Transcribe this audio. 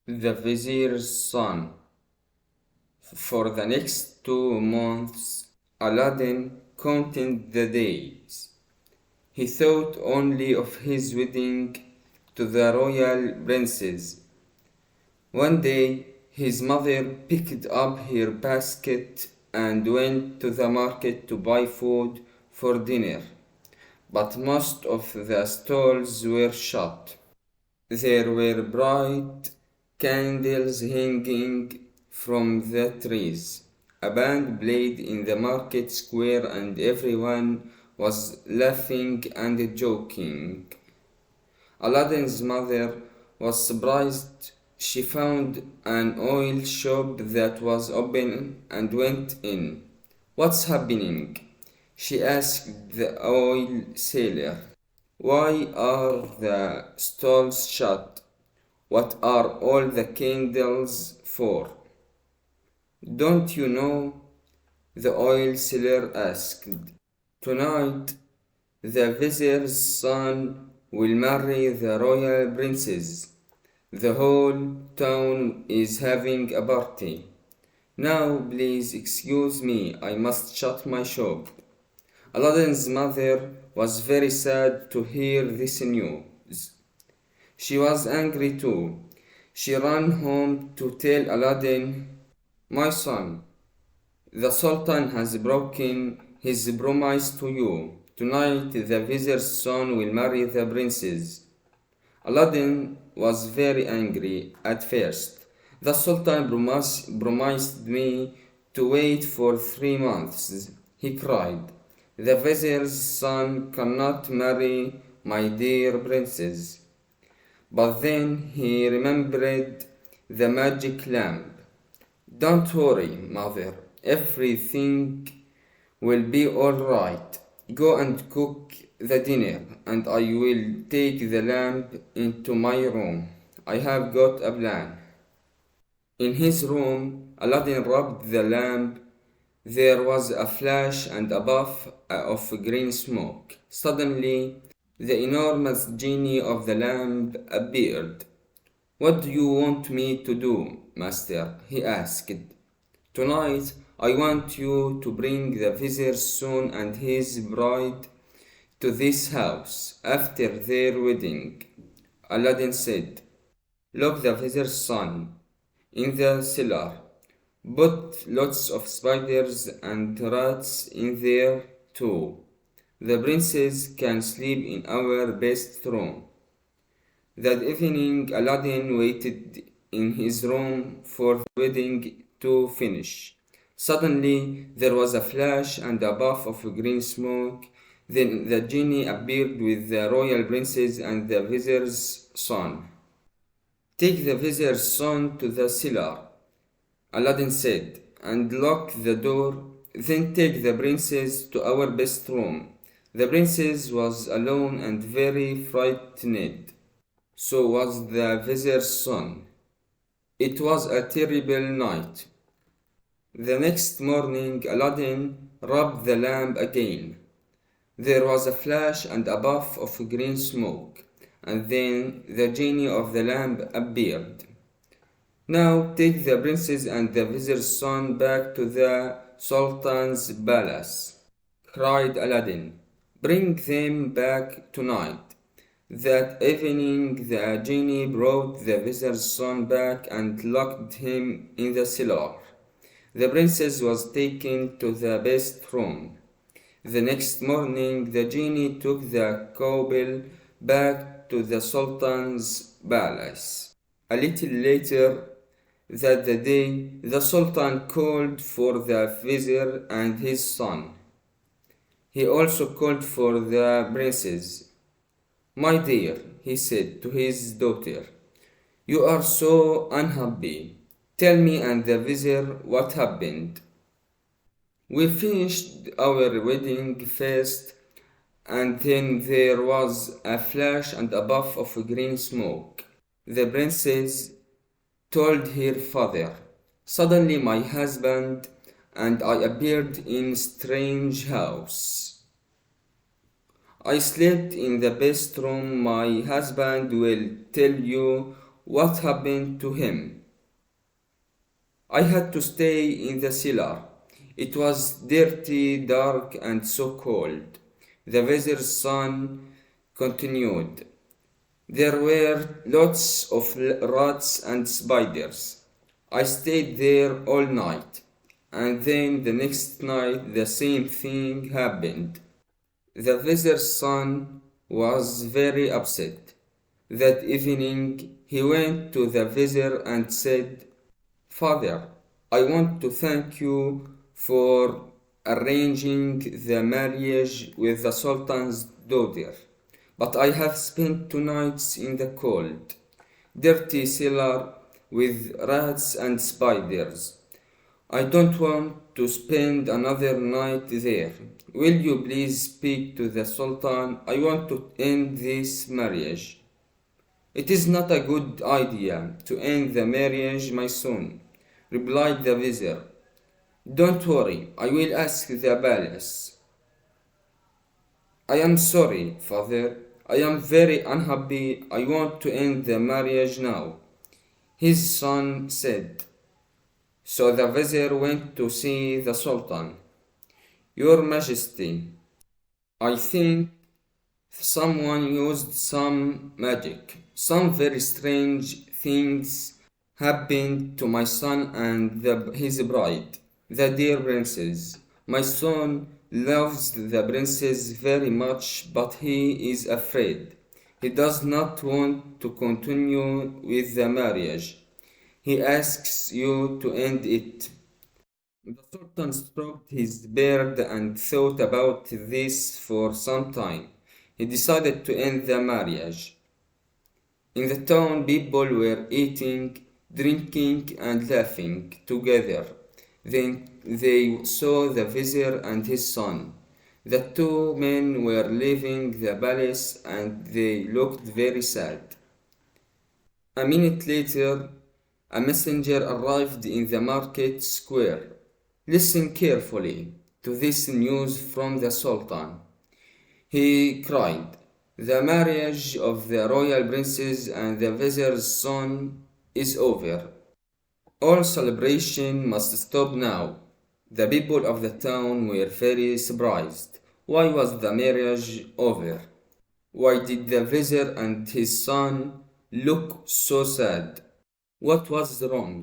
The vizier's son. For the next 2 months, Aladdin counted the days. He thought only of his wedding to the royal princess. One day, his mother picked up her basket and went to the market to buy food for dinner, but most of the stalls were shut. There were bright candles hanging from the trees. A band played in the market square and everyone was laughing and joking. Aladdin's mother was surprised. She found an oil shop that was open and went in. "What's happening?" she asked the oil seller. "Why are the stalls shut? What are all the candles for?" "Don't you know?" the oil seller asked. "Tonight, the vizier's son will marry the royal princess. The whole town is having a party. Now, please excuse me, I must shut my shop." Aladdin's mother was very sad to hear this news. She was angry too. She ran home to tell Aladdin, "My son, the Sultan has broken his promise to you. Tonight the vizier's son will marry the princess." Aladdin was very angry at first. "The Sultan promised me to wait for 3 months," he cried. "The vizier's son cannot marry my dear princess." But then he remembered the magic lamp. "Don't worry, mother. Everything will be all right. Go and cook the dinner, and I will take the lamp into my room. I have got a plan." In his room, Aladdin rubbed the lamp. There was a flash and a puff of green smoke. Suddenly, the enormous genie of the lamp appeared. "What do you want me to do, master?" he asked. "Tonight, I want you to bring the vizier's son and his bride to this house after their wedding." Aladdin said, "Lock the vizier's son in the cellar. Put lots of spiders and rats in there too. The princess can sleep in our best room." That evening, Aladdin waited in his room for the wedding to finish. Suddenly, there was a flash and a puff of green smoke. Then the genie appeared with the royal princess and the vizier's son. "Take the vizier's son to the cellar," Aladdin said, "and lock the door. Then take the princess to our best room." The princess was alone and very frightened. So was the vizier's son. It was a terrible night. The next morning, Aladdin rubbed the lamp again. There was a flash and a puff of green smoke, and then the genie of the lamp appeared. "Now take the princess and the vizier's son back to the Sultan's palace," cried Aladdin. "Bring them back tonight." That evening the genie brought the vizier's son back and locked him in the cellar. The princess was taken to the best room. The next morning the genie took the couple back to the Sultan's palace. A little later that the day, the Sultan called for the vizier and his son. He also called for the princess. "My dear," he said to his daughter, "you are so unhappy. Tell me and the vizier what happened." "We finished our wedding feast, and then there was a flash and a puff of green smoke," the princess told her father. "Suddenly my husband and I appeared in a strange house. I slept in the best room. My husband will tell you What happened to him? I had to stay in the cellar. It was dirty, dark, and so cold. The visitor's son continued. There were lots of rats and spiders. I stayed there all night, and then the next night the same thing happened. The visitor's son was very upset. That evening he went to the visitor and said, "Father, I want to thank you for arranging the marriage with the Sultan's daughter, but I have spent 2 nights in the cold, dirty cellar with rats and spiders. I don't want to spend another night there. Will you please speak to the Sultan? I want to end this marriage." "It is not a good idea to end the marriage, my son," replied the vizier. "Don't worry, I will ask the palace." "I am sorry, father. I am very unhappy. I want to end the marriage now," his son said. So the vizier went to see the Sultan. "Your Majesty, I think someone used some magic. Some very strange things happened to my son and his bride, the dear princess. My son loves the princess very much, but he is afraid. He does not want to continue with the marriage. He asks you to end it." The Sultan stroked his beard and thought about this for some time. He decided to end the marriage. In the town, people were eating, drinking, and laughing together. Then they saw the vizier and his son. The two men were leaving the palace and they looked very sad. A minute later, a messenger arrived in the market square. "Listen carefully to this news from the Sultan," he cried. "The marriage of the royal princess and the vizier's son is over. All celebration must stop now." The people of the town were very surprised. Why was the marriage over? Why did the vizier and his son look so sad? What was wrong?